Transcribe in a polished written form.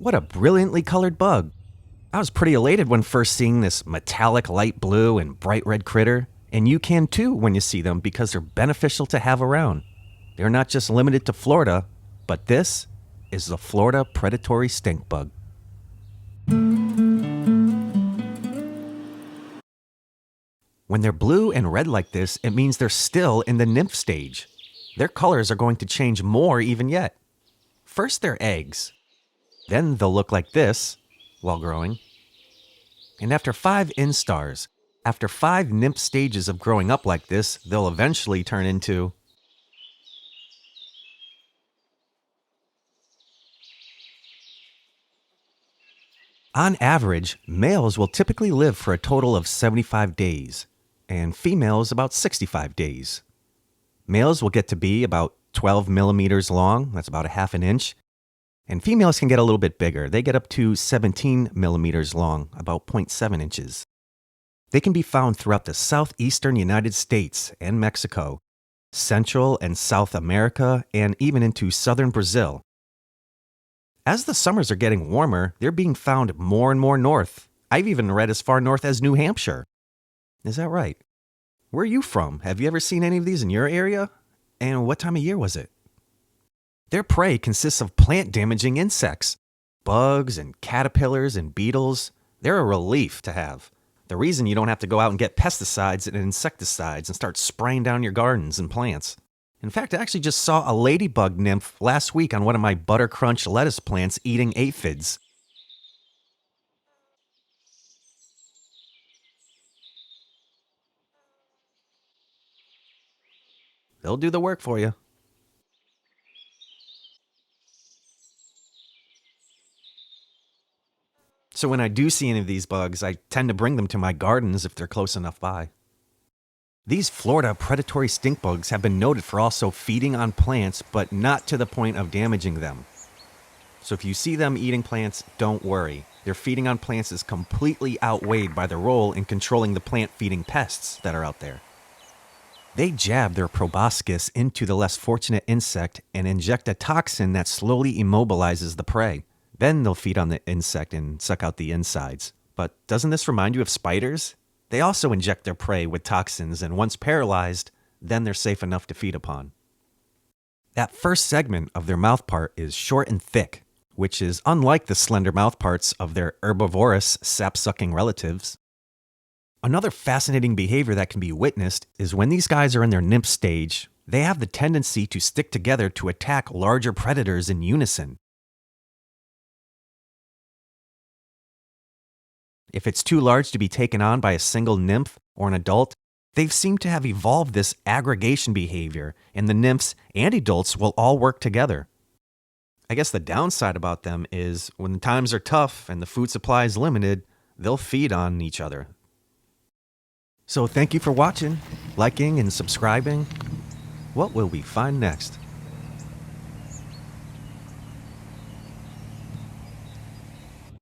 What a brilliantly colored bug. I was pretty elated when first seeing this metallic light blue and bright red critter, and you can too when you see them because they're beneficial to have around. They're not just limited to Florida, but this is the Florida Predatory Stink Bug. When they're blue and red like this, it means they're still in the nymph stage. Their colors are going to change more even yet. First, they're eggs. Then they'll look like this while growing. And after 5 instars, after 5 nymph stages of growing up like this, they'll eventually turn into... On average, males will typically live for a total of 75 days, and females about 65 days. Males will get to be about 12 millimeters long, that's about a half an inch, and females can get a little bit bigger. They get up to 17 millimeters long, about 0.7 inches. They can be found throughout the southeastern United States and Mexico, Central and South America, and even into southern Brazil. As the summers are getting warmer, they're being found more and more north. I've even read as far north as New Hampshire. Is that right? Where are you from? Have you ever seen any of these in your area? And what time of year was it? Their prey consists of plant-damaging insects, bugs and caterpillars and beetles. They're a relief to have. The reason you don't have to go out and get pesticides and insecticides and start spraying down your gardens and plants. In fact, I actually just saw a ladybug nymph last week on one of my butter crunch lettuce plants eating aphids. They'll do the work for you. So when I do see any of these bugs, I tend to bring them to my gardens if they're close enough by. These Florida predatory stink bugs have been noted for also feeding on plants, but not to the point of damaging them. So if you see them eating plants, don't worry. Their feeding on plants is completely outweighed by their role in controlling the plant-feeding pests that are out there. They jab their proboscis into the less fortunate insect and inject a toxin that slowly immobilizes the prey. Then they'll feed on the insect and suck out the insides. But doesn't this remind you of spiders? They also inject their prey with toxins, and once paralyzed, then they're safe enough to feed upon. That first segment of their mouth part is short and thick, which is unlike the slender mouth parts of their herbivorous, sap-sucking relatives. Another fascinating behavior that can be witnessed is when these guys are in their nymph stage, they have the tendency to stick together to attack larger predators in unison. If it's too large to be taken on by a single nymph or an adult, they've seemed to have evolved this aggregation behavior, and the nymphs and adults will all work together. I guess the downside about them is when the times are tough and the food supply is limited, they'll feed on each other. So thank you for watching, liking, and subscribing. What will we find next?